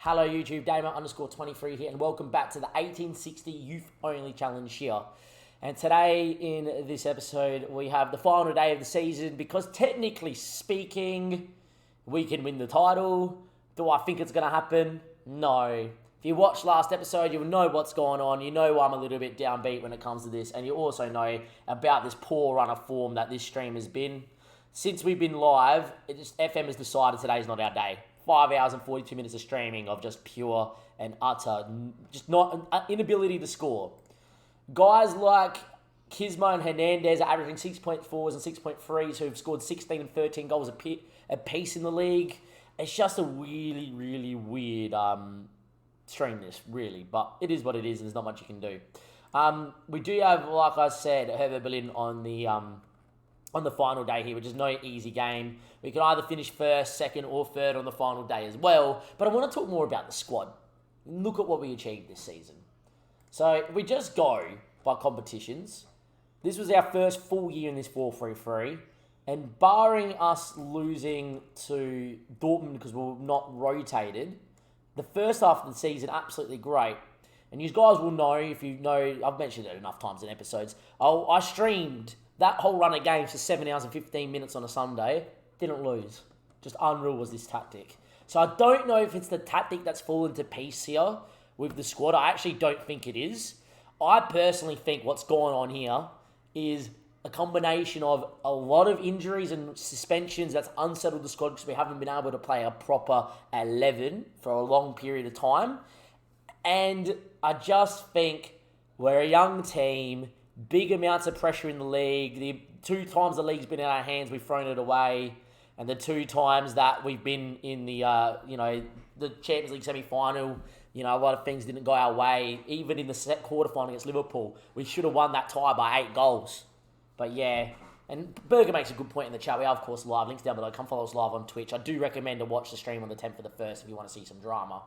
Hello YouTube, Damer_23 here, and welcome back to the 1860 Youth Only Challenge here. And today in this episode, we have the final day of the season because technically speaking, we can win the title. Do I think it's going to happen? No. If you watched last episode, you'll know what's going on. You know I'm a little bit downbeat when it comes to this, and you also know about this poor run of form that this stream has been. Since we've been live, FM has decided today's not our day. 5 hours and 42 minutes of streaming of just pure and utter, just not inability to score. Guys like Kismo and Hernandez are averaging 6.4s and 6.3s who've scored 16 and 13 goals a piece in the league. It's just a really, really weird stream this, really. But it is what it is, and there's not much you can do. We do have, like I said, Herbert Berlin on the final day here, which is no easy game. We can either finish first, second, or third on the final day as well. But I want to talk more about the squad. Look at what we achieved this season. So if we just go by competitions, this was our first full year in this 4-3-3. And barring us losing to Dortmund because we were not rotated, the first half of the season, absolutely great. And you guys will know, if you know, I've mentioned it enough times in episodes, I streamed that whole run of games for 7 hours and 15 minutes on a Sunday. Didn't lose. Just unreal was this tactic. So I don't know if it's the tactic that's fallen to piece here with the squad. I actually don't think it is. I personally think what's going on here is a combination of a lot of injuries and suspensions that's unsettled the squad because we haven't been able to play a proper 11 for a long period of time. And I just think we're a young team, big amounts of pressure in the league. The 2 times the league's been in our hands, we've thrown it away. And the 2 times that we've been in the, the Champions League semi-final, a lot of things didn't go our way. Even in the quarterfinal against Liverpool, we should have won that tie by 8 goals. But yeah, and Berger makes a good point in the chat. We are, of course, live. Links down below. Come follow us live on Twitch. I do recommend to watch the stream on the 10th of the 1st if you want to see some drama.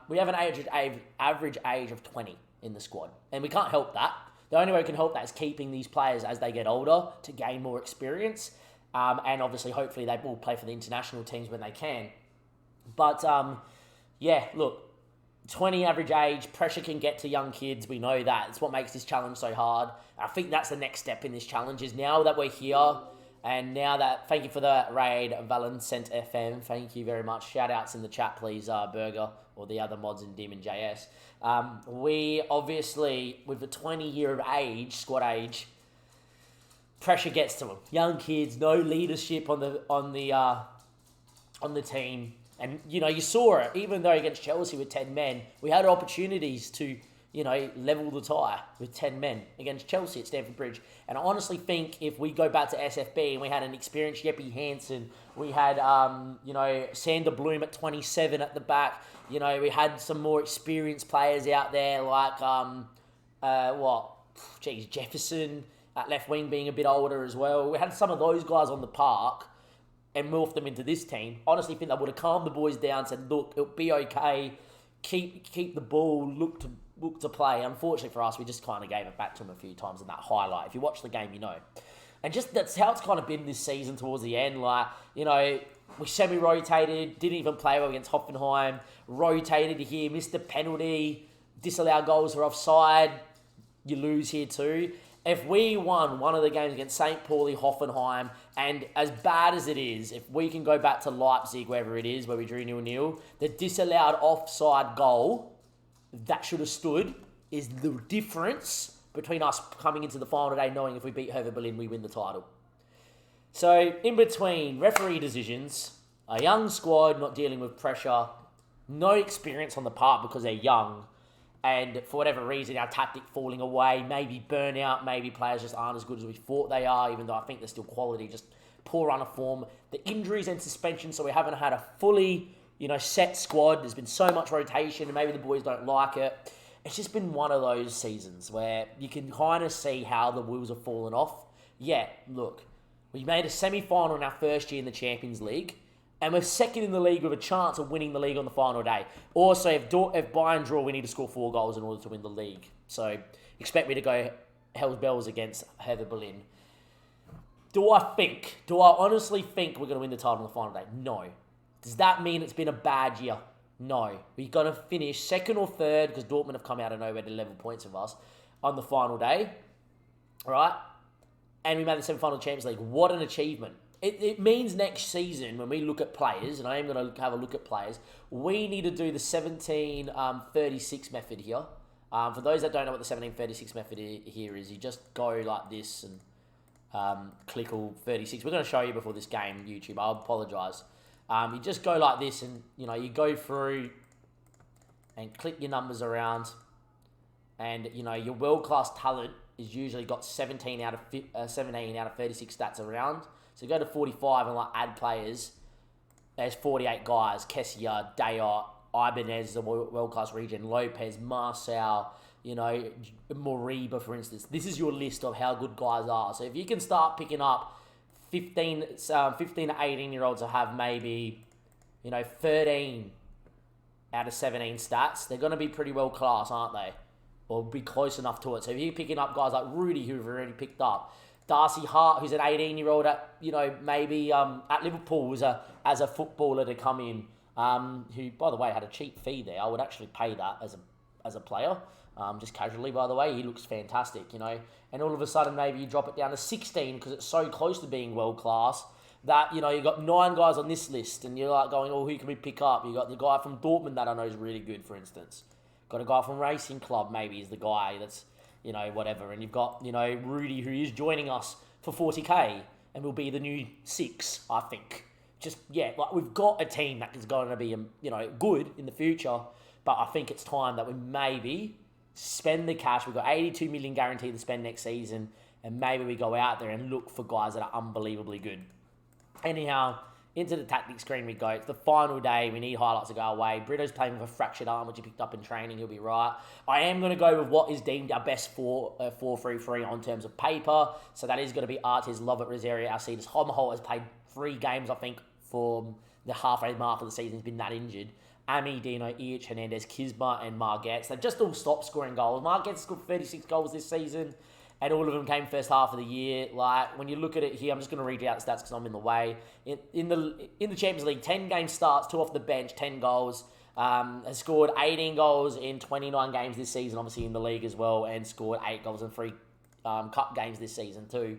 We have an average age of 20 in the squad. And we can't help that. The only way we can help that is keeping these players as they get older to gain more experience. And obviously, hopefully, they will play for the international teams when they can. But, look, 20 average age, pressure can get to young kids. We know that. It's what makes this challenge so hard. I think that's the next step in this challenge is now that we're here, and now that, thank you for the raid, Valencent FM. Thank you very much. Shout outs in the chat, please, Berger, or the other mods in Dim and JS. We obviously, with the 20 year of age, squad age, pressure gets to them. Young kids, no leadership on the team. And, you saw it. Even though against Chelsea with 10 men, we had opportunities to, level the tie with 10 men against Chelsea at Stamford Bridge. And I honestly think if we go back to SFB and we had an experienced Jeppe Hansen, we had, Sander Bloom at 27 at the back, we had some more experienced players out there like, Jefferson at left wing being a bit older as well. We had some of those guys on the park and morphed them into this team. Honestly, think they would have calmed the boys down, said, look, it'll be okay, keep the ball, look to play. Unfortunately for us, we just kind of gave it back to them a few times in that highlight. If you watch the game, you know. And just that's how it's kind of been this season towards the end. We semi-rotated, didn't even play well against Hoffenheim, rotated here, missed the penalty, disallowed goals for offside, you lose here too. If we won one of the games against St. Pauli, Hoffenheim, and as bad as it is, if we can go back to Leipzig, wherever it is, where we drew 0-0, the disallowed offside goal that should have stood is the difference between us coming into the final day knowing if we beat Hertha Berlin, we win the title. So, in between referee decisions, a young squad not dealing with pressure, no experience on the part because they're young, and for whatever reason, our tactic falling away, maybe burnout, maybe players just aren't as good as we thought they are, even though I think they're still quality, just poor run of form. The injuries and suspension, so we haven't had a fully, set squad. There's been so much rotation, and maybe the boys don't like it. It's just been one of those seasons where you can kind of see how the wheels have fallen off. Yeah, look, we made a semi-final in our first year in the Champions League, and we're second in the league with a chance of winning the league on the final day. Also, if Bayern draw, we need to score 4 goals in order to win the league. So expect me to go Hell's Bells against Hertha Berlin. Do I honestly think we're going to win the title on the final day? No. Does that mean it's been a bad year? No. We've got to finish second or third, because Dortmund have come out of nowhere to level points with us on the final day. All right? And we made the semi-final Champions League. What an achievement. It means next season, when we look at players, and I am going to have a look at players, we need to do the 1736 method here. For those that don't know what the 1736 method here is, you just go like this and click all 36. We're going to show you before this game, YouTube. I apologise. You just go like this and, you go through and click your numbers around. And, your world-class talent is usually got 17 out of 36 stats around. So go to 45 and add players. There's 48 guys. Kessia, Dayot, Ibanez, the world-class region, Lopez, Marcel, Moriba, for instance. This is your list of how good guys are. So if you can start picking up 15 to 18-year-olds that have maybe, 13 out of 17 stats, they're going to be pretty well-class, aren't they? Or be close enough to it. So if you're picking up guys like Rudy, who we've already picked up, Darcy Hart, who's an 18-year-old at, maybe at Liverpool as a footballer to come in, who, by the way, had a cheap fee there. I would actually pay that as a player, just casually, by the way. He looks fantastic, And all of a sudden, maybe you drop it down to 16 because it's so close to being world-class that, you've got 9 guys on this list and you're going, who can we pick up? You got the guy from Dortmund that I know is really good, for instance. Got a guy from Racing Club, maybe, is the guy that's, whatever. And you've got, Rudy, who is joining us for 40k and will be the new 6, I think. We've got a team that is going to be, good in the future. But I think it's time that we maybe spend the cash. We've got 82 million guaranteed to spend next season. And maybe we go out there and look for guys that are unbelievably good. Anyhow, into the tactics screen we go. It's the final day. We need highlights to go away. Brito's playing with a fractured arm, which he picked up in training. He'll be right. I am going to go with what is deemed our best 4-3-3 on terms of paper. So that is going to be Artes, Lovett, Rosario, Alcides. Homholt has played 3 games, I think, for the halfway mark of the season. He's been that injured. Ami, Dino, Iich, Hernandez, Kisma, and Margetts. They've just all stopped scoring goals. Margetts scored 36 goals this season. And all of them came first half of the year. When you look at it here, I'm just going to read you out the stats because I'm in the way. In the Champions League, 10 game starts, 2 off the bench, 10 goals. Has scored 18 goals in 29 games this season, obviously in the league as well, and scored 8 goals in 3 cup games this season too.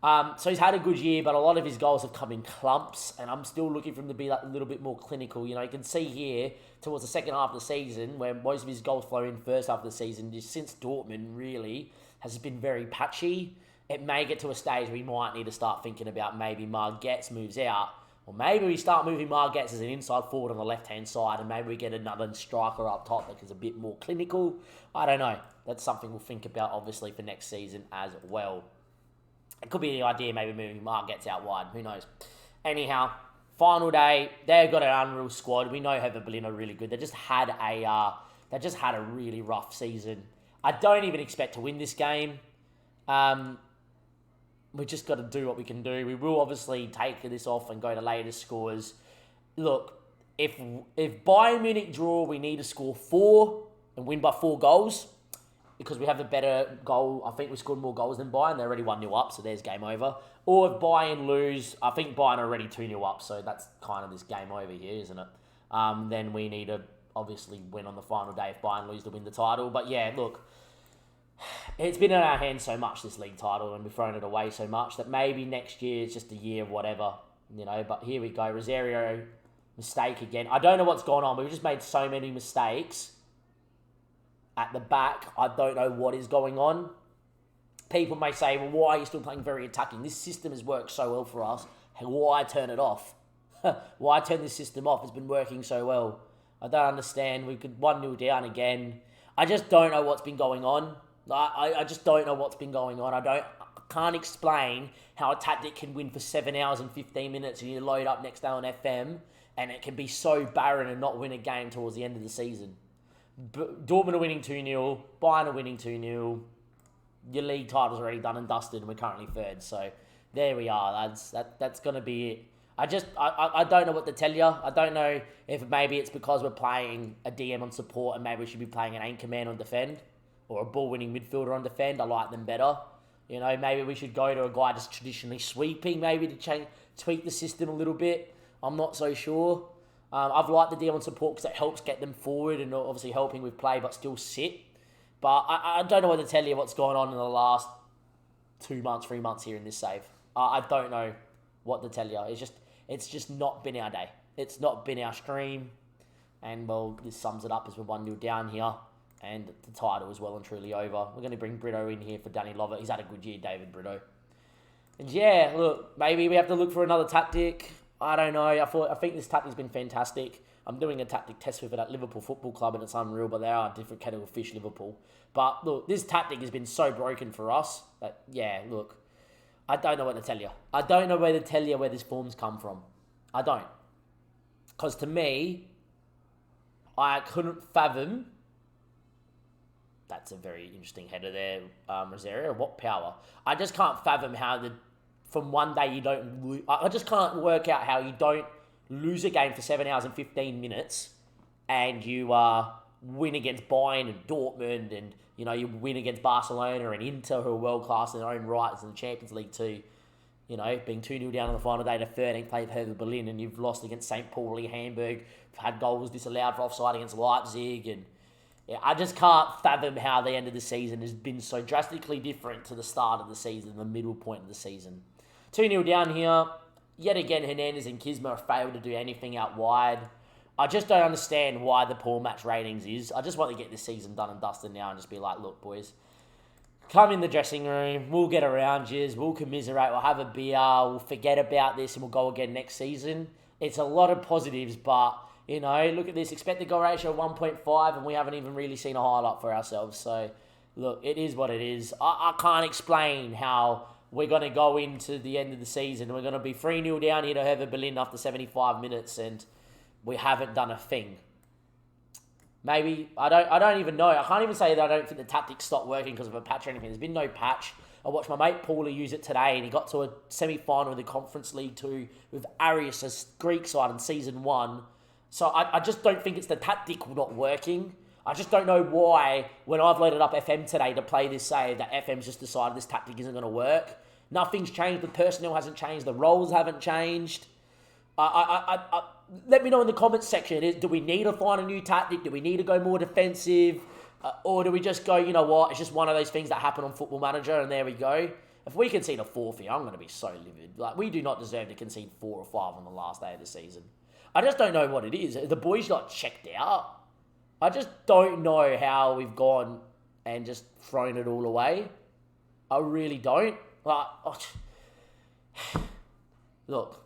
So he's had a good year, but a lot of his goals have come in clumps, and I'm still looking for him to be a little bit more clinical. You can see here towards the second half of the season, where most of his goals flow in first half of the season, just since Dortmund really has been very patchy. It may get to a stage where we might need to start thinking about maybe Margetts moves out, or maybe we start moving Margetts as an inside forward on the left-hand side, and maybe we get another striker up top that is a bit more clinical. I don't know. That's something we'll think about, obviously, for next season as well. It could be the idea, maybe moving Margetts out wide. Who knows? Anyhow, final day. They've got an unreal squad. We know Hertha Berlin are really good. They just had a really rough season. I don't even expect to win this game. We just got to do what we can do. We will obviously take this off and go to latest scores. Look, if Bayern Munich draw, we need to score 4 and win by 4 goals because we have the better goal. I think we scored more goals than Bayern. They're already 1-0 up, so there's game over. Or if Bayern lose, I think Bayern are already 2-0 up, so that's kind of this game over here, isn't it? Then we need to obviously win on the final day if Bayern lose to win the title. But yeah, look, it's been in our hands so much, this league title, and we've thrown it away so much that maybe next year is just a year of whatever, But here we go. Rosario, mistake again. I don't know what's going on. We've just made so many mistakes at the back. I don't know what is going on. People may say, well, why are you still playing very attacking? This system has worked so well for us. Why turn it off? Why turn this system off? It's been working so well. I don't understand. We could 1-0 down again. I just don't know what's been going on. I just don't know what's been going on. I can't explain how a tactic can win for 7 hours and 15 minutes and you load up next day on FM and it can be so barren and not win a game towards the end of the season. Dortmund are winning 2-0. Bayern are winning 2-0. Your league title's already done and dusted and we're currently 3rd. So there we are. That's going to be it. I don't know what to tell you. I don't know if maybe it's because we're playing a DM on support and maybe we should be playing an anchor man on defend or a ball-winning midfielder on defend. I like them better. Maybe we should go to a guy just traditionally sweeping, maybe to tweak the system a little bit. I'm not so sure. I've liked the deal on support because it helps get them forward and obviously helping with play, but still sit. But I don't know what to tell you what's going on in the last 2 months, 3 months here in this save. I don't know what to tell you. It's just not been our day. It's not been our stream. And, well, this sums it up as we're 1-0 down here. And the title is well and truly over. We're going to bring Brito in here for Danny Lovett. He's had a good year, David Brito. And, yeah, look, maybe we have to look for another tactic. I don't know. I think this tactic's been fantastic. I'm doing a tactic test with it at Liverpool Football Club, and it's unreal, but they are a different kettle of fish, Liverpool. But, look, this tactic has been so broken for us that, yeah, look, I don't know what to tell you. I don't know where to tell you where this form's come from. I don't. Because to me, I couldn't fathom. That's a very interesting header there, Rosario. What power. I just can't fathom how from one day you don't lose. I just can't work out how you don't lose a game for 7 hours and 15 minutes and you win against Bayern and Dortmund and, you win against Barcelona and Inter, who are world-class in their own rights in the Champions League too. Being 2-0 down on the final day to 13th place Hertha Berlin, and you've lost against St. Pauli, Hamburg, had goals disallowed for offside against Leipzig, and I just can't fathom how the end of the season has been so drastically different to the start of the season, the middle point of the season. 2-0 down here. Yet again, Hernandez and Kisma have failed to do anything out wide. I just don't understand why the poor match ratings is. I just want to get this season done and dusted now and just be like, look, boys, come in the dressing room, we'll get around you, we'll commiserate, we'll have a beer, we'll forget about this and we'll go again next season. It's a lot of positives, but, look at this, expected goal ratio of 1.5 and we haven't even really seen a highlight for ourselves. So, look, it is what it is. I can't explain how we're going to go into the end of the season. We're going to be 3-0 down here to Hertha Berlin after 75 minutes and we haven't done a thing. Maybe, I don't even know. I can't even say that I don't think the tactics stopped working because of a patch or anything. There's been no patch. I watched my mate Paulie use it today and he got to a semi-final of the Conference League 2 with Arius as Greek side in Season 1. So I just don't think it's the tactic not working. I just don't know why, when I've loaded up FM today to play this save, that FM's just decided this tactic isn't going to work. Nothing's changed. The personnel hasn't changed. The roles haven't changed. Let me know in the comments section. Do we need to find a new tactic? Do we need to go more defensive? Or do we just go, you know what, it's just one of those things that happen on Football Manager and there we go. If we concede a 4 here, I'm going to be so livid. Like, we do not deserve to concede 4 or 5 on the last day of the season. I just don't know what it is. The boys got checked out. I just don't know how we've gone and just thrown it all away. I really don't. Look,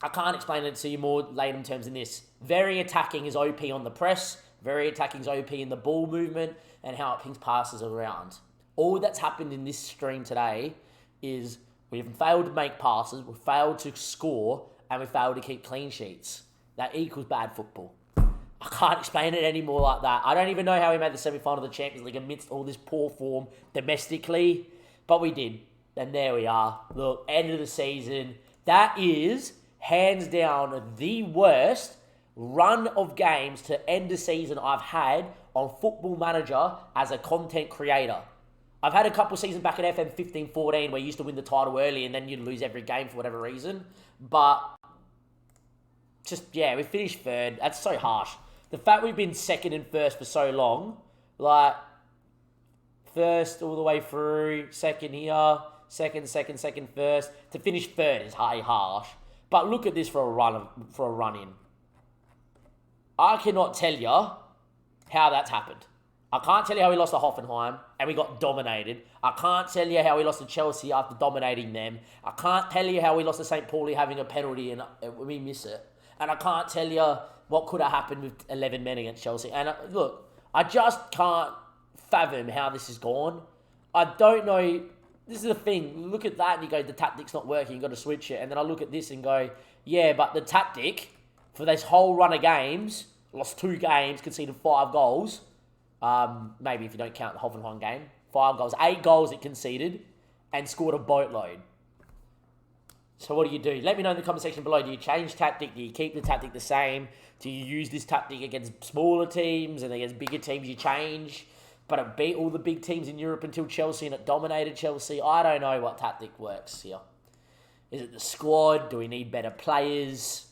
I can't explain it to you more layman terms than this. Very attacking is OP on the press. Very attacking is OP in the ball movement and how it pings passes around. All that's happened in this stream today is we've failed to make passes, we've failed to score, and we failed to keep clean sheets. That equals bad football. I can't explain it any more like that. I don't even know how we made the semi-final of the Champions League amidst all this poor form domestically, but we did. And there we are. Look, end of the season. That is, hands down, the worst run of games to end the season I've had on Football Manager as a content creator. I've had a couple seasons back at FM15-14 where you used to win the title early and then you'd lose every game for whatever reason. But we finished third. That's so harsh. The fact we've been second and first for so long, like first all the way through, second here, second, first, to finish third is harsh. But look at this for a run in. I cannot tell you how that's happened. I can't tell you how we lost to Hoffenheim and we got dominated. I can't tell you how we lost to Chelsea after dominating them. I can't tell you how we lost to St. Pauli having a penalty and we miss it. And I can't tell you what could have happened with 11 men against Chelsea. And look, I just can't fathom how this has gone. I don't know. This is the thing. Look at that and you go, the tactic's not working. You've got to switch it. And then I look at this and go, yeah, but the tactic for this whole run of games, lost 2 games, conceded 5 goals. Maybe if you don't count the Hoffenheim game. 5 goals. 8 goals it conceded and scored a boatload. So what do? Let me know in the comment section below. Do you change tactic? Do you keep the tactic the same? Do you use this tactic against smaller teams and against bigger teams you change? But it beat all the big teams in Europe until Chelsea and it dominated Chelsea. I don't know what tactic works here. Is it the squad? Do we need better players?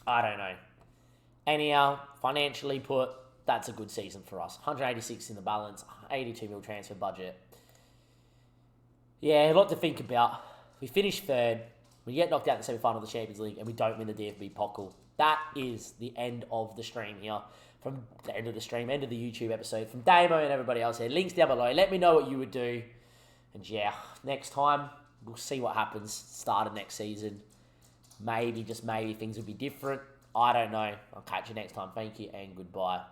I don't know. Anyhow, financially put, that's a good season for us. 186 in the balance, 82 mil transfer budget. Yeah, a lot to think about. We finish third. We get knocked out in the semi-final of the Champions League, and we don't win the DFB Pokal. That is the end of the stream here. From the end of the stream, end of the YouTube episode. From Damo and everybody else here. Links down below. Let me know what you would do. And yeah, next time, we'll see what happens. Start of next season. Maybe, just maybe, things will be different. I don't know. I'll catch you next time. Thank you and goodbye.